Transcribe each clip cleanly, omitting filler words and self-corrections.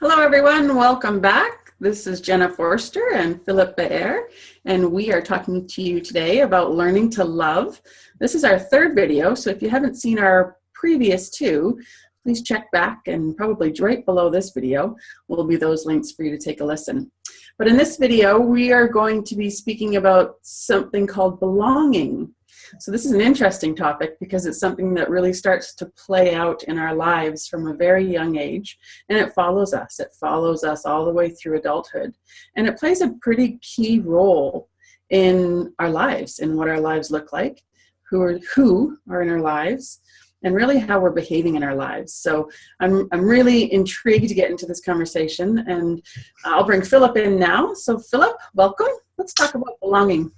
Hello, everyone. Welcome back. This is Jenna Forster and Philip Baer, and we are talking to you today about learning to love. This is our third video, so if you haven't seen our previous two, please check back, and probably right below this video will be those links for you to take a listen. But in this video, we are going to be speaking about something called belonging. So this is an interesting topic because it's something that really starts to play out in our lives from a very young age, and it follows us. It follows us all the way through adulthood, and it plays a pretty key role in our lives, in what our lives look like, who are in our lives, and really how we're behaving in our lives. So I'm really intrigued to get into this conversation, and I'll bring Philip in now. So Philip, welcome. Let's talk about belonging.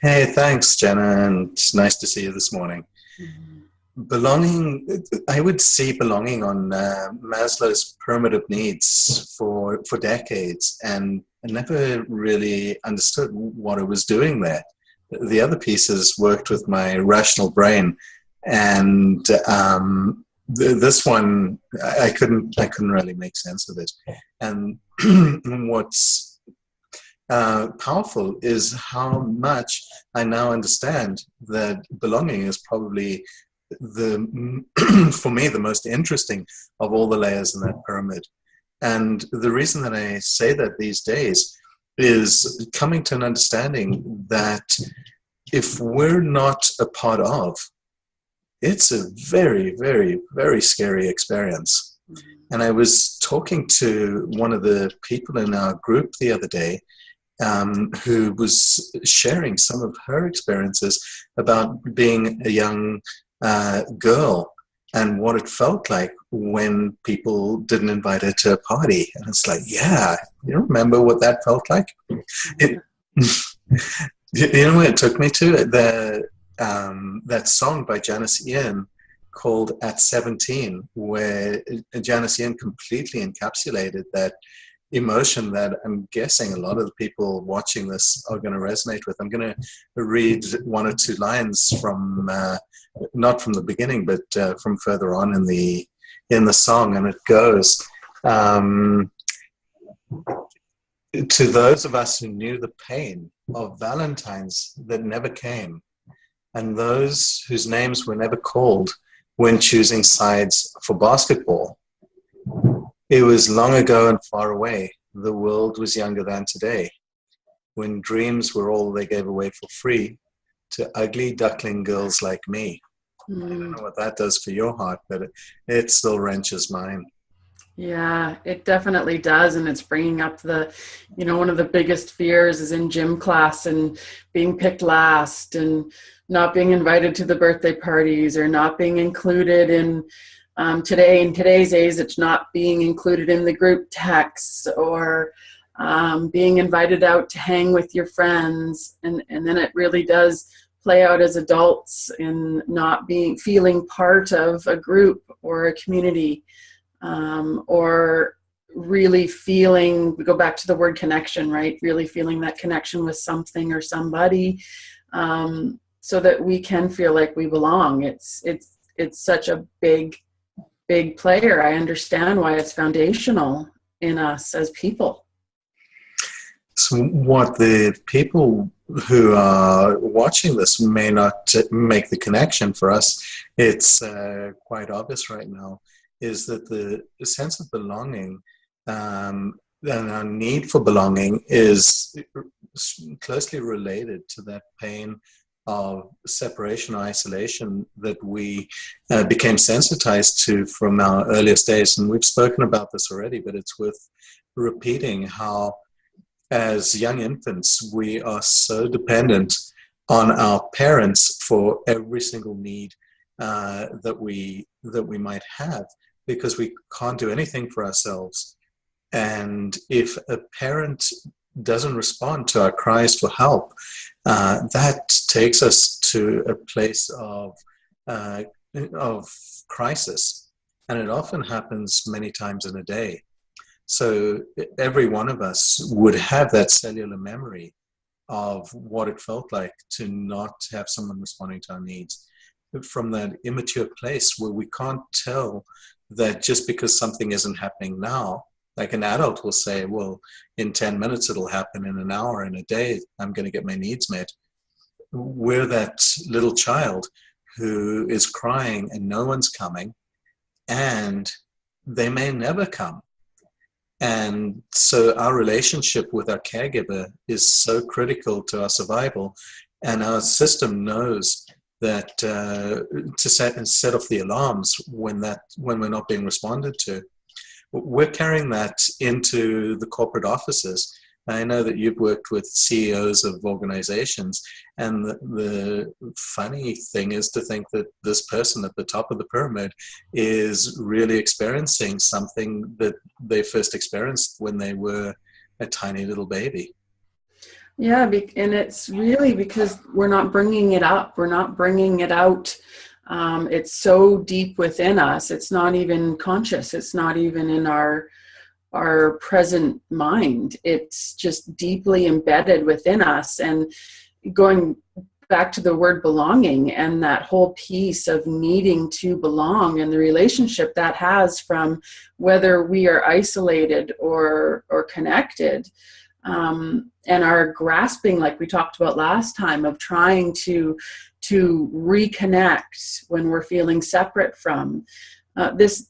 Hey, thanks, Jenna, and it's nice to see you this morning. Belonging, I would see belonging on Maslow's pyramid of needs for decades, and I never really understood what it was doing there. The other pieces worked with my rational brain, and this one, I couldn't really make sense of it. And what's powerful is how much I now understand that belonging is probably for me, the most interesting of all the layers in that pyramid. And the reason that I say that these days is coming to an understanding that if we're not a part of, it's a very, very, very scary experience. And I was talking to one of the people in our group the other day, who was sharing some of her experiences about being a young girl and what it felt like when people didn't invite her to a party. And it's like, yeah, you remember what that felt like? You know where it took me to? That song by Janice Ian called At 17, where Janice Ian completely encapsulated that emotion that I'm guessing a lot of the people watching this are going to resonate with. I'm going to read one or two lines from, not from the beginning, but from further on in the song, and it goes, to those of us who knew the pain of Valentines that never came, and those whose names were never called when choosing sides for basketball. It was long ago and far away. The world was younger than today, when dreams were all they gave away for free to ugly duckling girls like me. I don't know what that does for your heart, but it still wrenches mine. Yeah, it definitely does. And it's bringing up one of the biggest fears is in gym class and being picked last and not being invited to the birthday parties or not being included in in today's age, it's not being included in the group texts or being invited out to hang with your friends. And then it really does play out as adults in not feeling part of a group or a community, or really feeling, we go back to the word connection, right? Really feeling that connection with something or somebody, so that we can feel like we belong. It's such a big player. I understand why it's foundational in us as people. So what the people who are watching this may not make the connection for us, it's quite obvious right now, is that the sense of belonging and our need for belonging is closely related to that pain of separation or isolation that we became sensitized to from our earliest days. And we've spoken about this already, but it's worth repeating how as young infants, we are so dependent on our parents for every single need that we might have, because we can't do anything for ourselves. And if a parent doesn't respond to our cries for help, that takes us to a place of crisis, and it often happens many times in a day. So every one of us would have that cellular memory of what it felt like to not have someone responding to our needs, from that immature place where we can't tell that just because something isn't happening now Like an adult will say, well, in 10 minutes it'll happen, in an hour, in a day, I'm going to get my needs met. We're that little child who is crying and no one's coming, and they may never come. And so our relationship with our caregiver is so critical to our survival, and our system knows that to set off the alarms when we're not being responded to. We're carrying that into the corporate offices. I know that you've worked with CEOs of organizations, and the funny thing is to think that this person at the top of the pyramid is really experiencing something that they first experienced when they were a tiny little baby. Yeah, and it's really because we're not bringing it up. We're not bringing it out. It's so deep within us. It's not even conscious. It's not even in our present mind. It's just deeply embedded within us. And going back to the word belonging and that whole piece of needing to belong and the relationship that has from whether we are isolated or connected. And our grasping, like we talked about last time, of trying to reconnect when we're feeling separate from this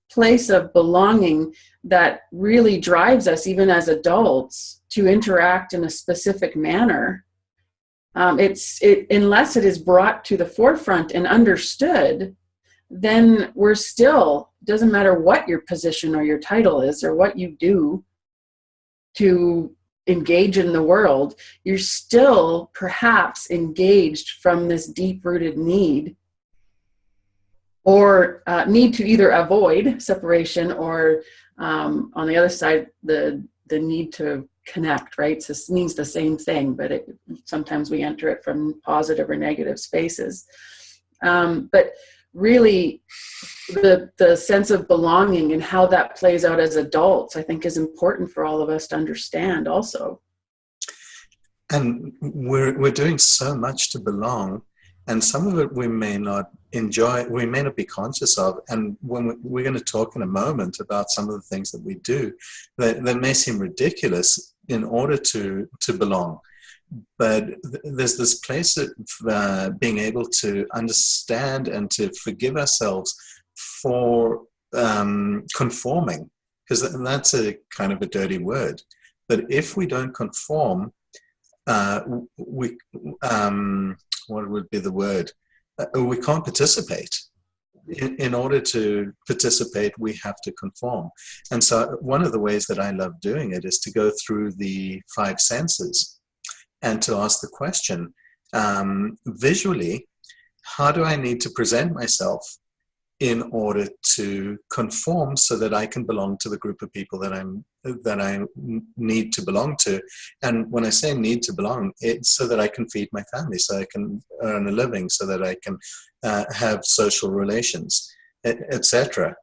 place of belonging that really drives us, even as adults, to interact in a specific manner. Unless it is brought to the forefront and understood, then we're still, doesn't matter what your position or your title is or what you do to engage in the world, you're still perhaps engaged from this deep-rooted need or need to either avoid separation or on the other side, the need to connect, right? So it means the same thing, but sometimes we enter it from positive or negative spaces. But really, the sense of belonging and how that plays out as adults, I think, is important for all of us to understand also. And we're doing so much to belong, and some of it we may not enjoy, we may not be conscious of. And when we're going to talk in a moment about some of the things that we do that may seem ridiculous in order to belong. But there's this place of being able to understand and to forgive ourselves for conforming, because that's a kind of a dirty word. But if we don't conform, what would be the word? We can't participate. In order to participate, we have to conform. And so one of the ways that I love doing it is to go through the 5 senses and to ask the question, visually, how do I need to present myself in order to conform so that I can belong to the group of people that I need to belong to? And when I say need to belong, it's so that I can feed my family, so I can earn a living, so that I can have social relations, etc.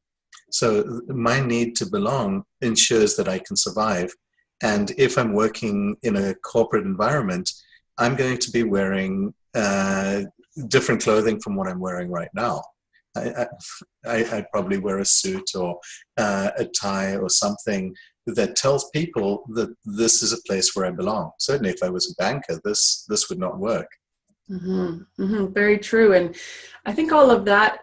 So my need to belong ensures that I can survive. And if I'm working in a corporate environment, I'm going to be wearing different clothing from what I'm wearing right now. I'd probably wear a suit or a tie or something that tells people that this is a place where I belong. Certainly if I was a banker, this would not work. Mm-hmm. Mm-hmm. Very true. And I think all of that,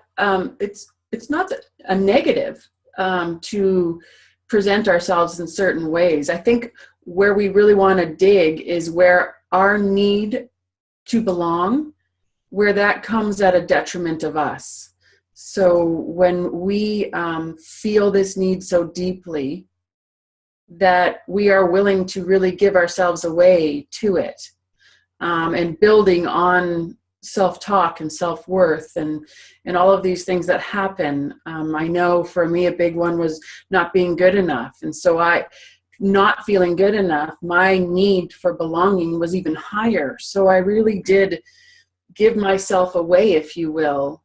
it's not a negative to present ourselves in certain ways. I think where we really want to dig is where our need to belong, where that comes at a detriment of us. So when we feel this need so deeply that we are willing to really give ourselves away to it, and building on self-talk and self-worth and all of these things that happen. I know for me, a big one was not being good enough. And so not feeling good enough, my need for belonging was even higher. So I really did give myself away, if you will,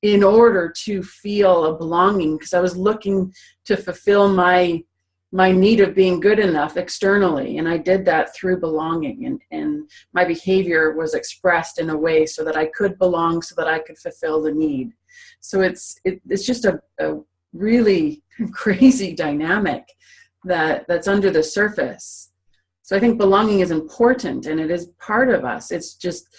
in order to feel a belonging, because I was looking to fulfill my need of being good enough externally. And I did that through belonging, and my behavior was expressed in a way so that I could belong, so that I could fulfill the need. So it's just a really crazy dynamic that's under the surface. So I think belonging is important, and it is part of us. It's just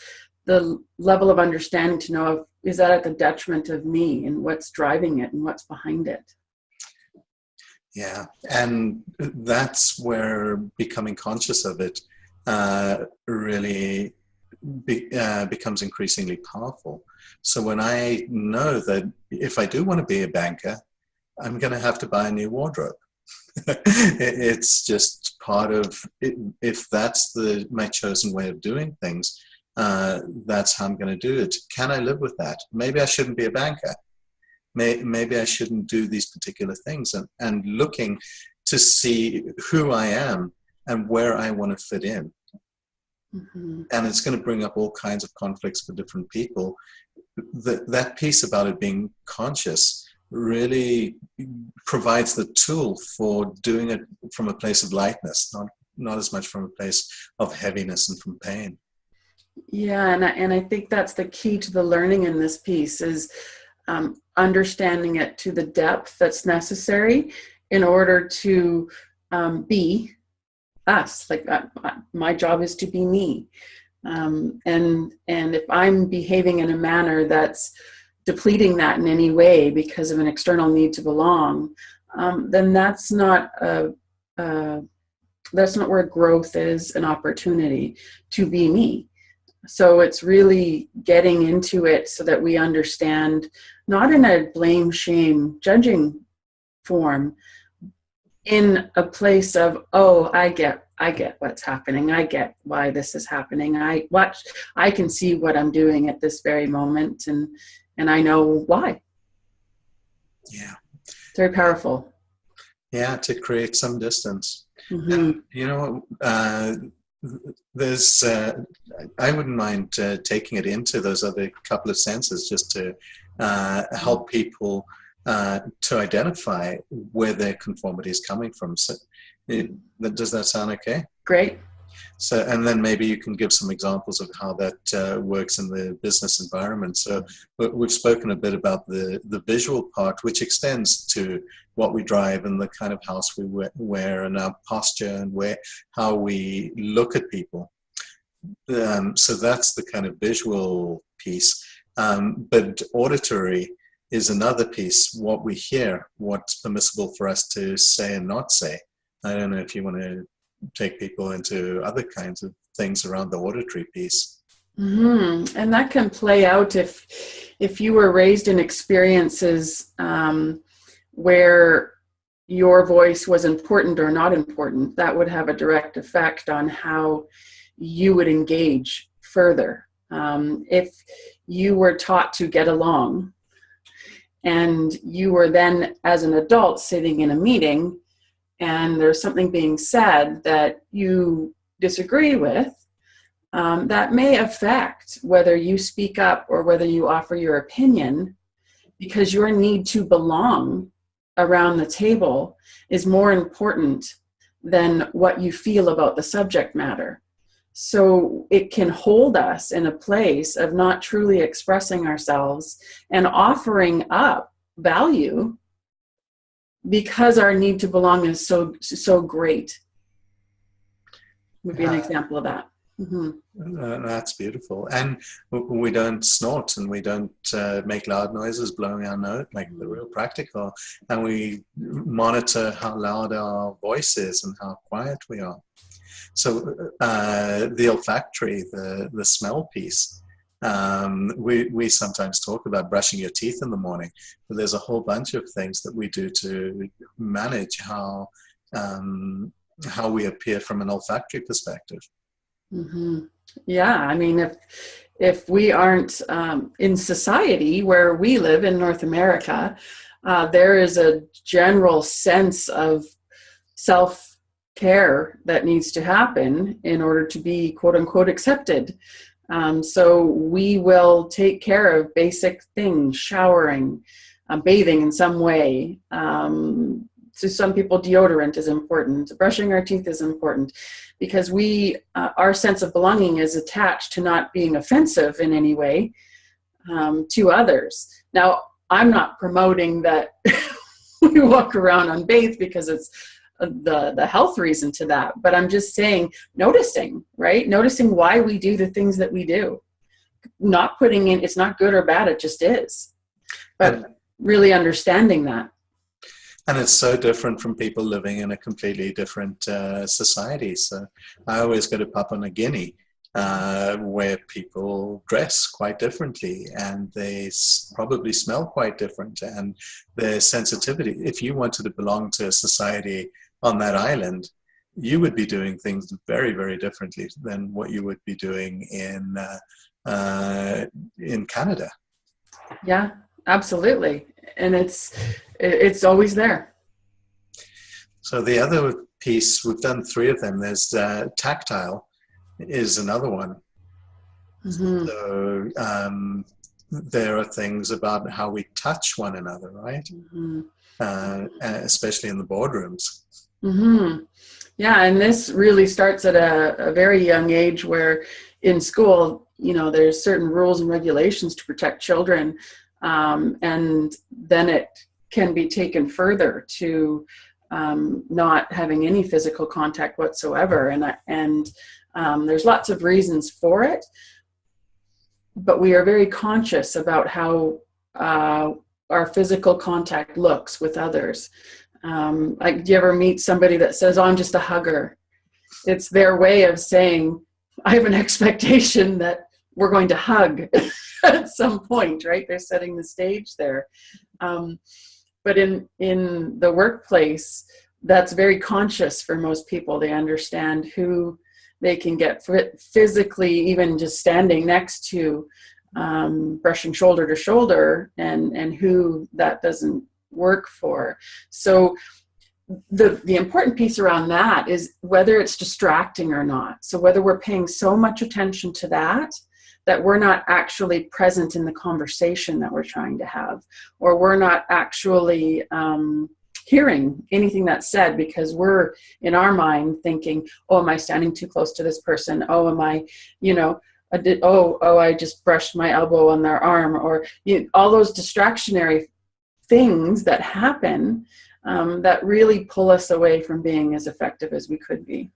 the level of understanding to know, is that at the detriment of me, and what's driving it and what's behind it. Yeah, and that's where becoming conscious of it really becomes increasingly powerful. So when I know that if I do want to be a banker, I'm going to have to buy a new wardrobe. It's just part of it. If that's my chosen way of doing things, that's how I'm going to do it. Can I live with that? Maybe I shouldn't be a banker. Maybe I shouldn't do these particular things, and looking to see who I am and where I want to fit in. Mm-hmm. And it's going to bring up all kinds of conflicts for different people. That piece about it being conscious really provides the tool for doing it from a place of lightness, not as much from a place of heaviness and from pain. Yeah, and I think that's the key to the learning in this piece is understanding it to the depth that's necessary in order to be us. Like my job is to be me, and if I'm behaving in a manner that's depleting that in any way because of an external need to belong, then that's not where growth is an opportunity to be me. So it's really getting into it so that we understand, not in a blame, shame, judging form, in a place of, oh, I get what's happening. I get why this is happening. I can see what I'm doing at this very moment, and I know why. Yeah. It's very powerful. Yeah, to create some distance. Mm-hmm. And, you know, there's, I wouldn't mind taking it into those other couple of senses just to help people to identify where their conformity is coming from. So does that sound okay? Great. So, and then maybe you can give some examples of how that works in the business environment. So we've spoken a bit about the visual part, which extends to what we drive and the kind of house we wear and our posture and how we look at people. So that's the kind of visual piece. But auditory is another piece, what we hear, what's permissible for us to say and not say. I don't know if you want to take people into other kinds of things around the auditory piece. Mm-hmm. And that can play out if you were raised in experiences where your voice was important or not important. That would have a direct effect on how you would engage further. If you were taught to get along and you were then as an adult sitting in a meeting and there's something being said that you disagree with, that may affect whether you speak up or whether you offer your opinion, because your need to belong around the table is more important than what you feel about the subject matter. So it can hold us in a place of not truly expressing ourselves and offering up value because our need to belong is so great. Would be an example of that. Mm-hmm. That's beautiful. And we don't snort and we don't make loud noises blowing our nose, like the real practical. And we monitor how loud our voice is and how quiet we are. So the olfactory, the smell piece, we sometimes talk about brushing your teeth in the morning, but there's a whole bunch of things that we do to manage how we appear from an olfactory perspective. Mm-hmm. Yeah, I mean, if we aren't in society where we live in North America, there is a general sense of self-care that needs to happen in order to be quote unquote accepted. So we will take care of basic things, showering, bathing in some way. To some people, deodorant is important. Brushing our teeth is important because our sense of belonging is attached to not being offensive in any way to others. Now, I'm not promoting that we walk around unbathed because it's the health reason to that, but I'm just saying, noticing, right? Noticing why we do the things that we do. Not putting in, it's not good or bad, it just is. But really understanding that. And it's so different from people living in a completely different society. So I always go to Papua New Guinea, where people dress quite differently, and they probably smell quite different, and their sensitivity. If you wanted to belong to a society on that island, you would be doing things very, very differently than what you would be doing in Canada. Yeah, absolutely. And it's always there. So the other piece, we've done 3 of them. There's tactile is another one. Mm-hmm. So there are things about how we touch one another, right? Mm-hmm. Especially in the boardrooms. Mm-hmm. Yeah, and this really starts at a very young age, where in school, there's certain rules and regulations to protect children, and then it can be taken further to not having any physical contact whatsoever, and there's lots of reasons for it, but we are very conscious about how our physical contact looks with others. Like, do you ever meet somebody that says, "Oh, I'm just a hugger"? It's their way of saying, I have an expectation that we're going to hug at some point, right? They're setting the stage there. But in the workplace, that's very conscious for most people. They understand who they can get physically, even just standing next to, brushing shoulder to shoulder, and who that doesn't work for. So the important piece around that is whether it's distracting or not. So whether we're paying so much attention to that we're not actually present in the conversation that we're trying to have, or we're not actually hearing anything that's said, because we're in our mind thinking, oh, am I standing too close to this person? Oh, am I, I just brushed my elbow on their arm, or all those distractionary things that happen that really pull us away from being as effective as we could be.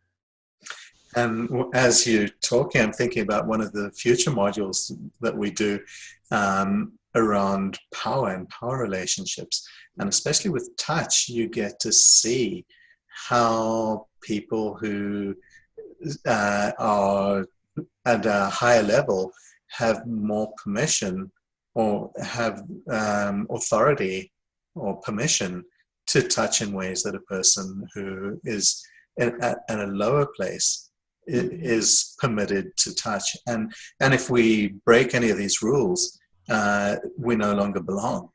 And as you're talking, I'm thinking about one of the future modules that we do around power and power relationships. And especially with touch, you get to see how people who are at a higher level have more permission, or have authority or permission to touch in ways that a person who is at a lower place is permitted to touch. And if we break any of these rules, we no longer belong.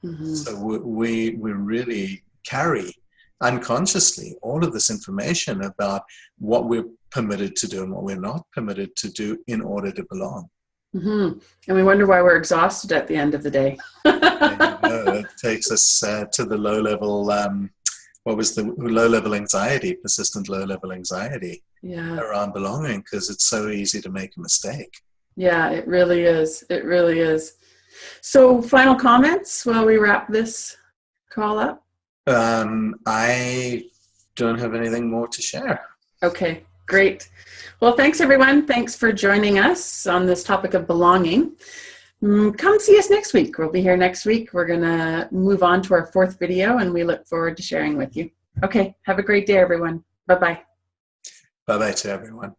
Mm-hmm. So we really carry unconsciously all of this information about what we're permitted to do and what we're not permitted to do in order to belong. Mm-hmm. And we wonder why we're exhausted at the end of the day. It takes us to the low level, what was the low level anxiety, persistent low level anxiety around belonging, because it's so easy to make a mistake. Yeah, it really is. It really is. So final comments while we wrap this call up? I don't have anything more to share. Okay, great. Well, thanks everyone. Thanks for joining us on this topic of belonging. Come see us next week. We'll be here next week. We're going to move on to our 4th video, and we look forward to sharing with you. Okay, have a great day, everyone. Bye-bye. Bye-bye to everyone.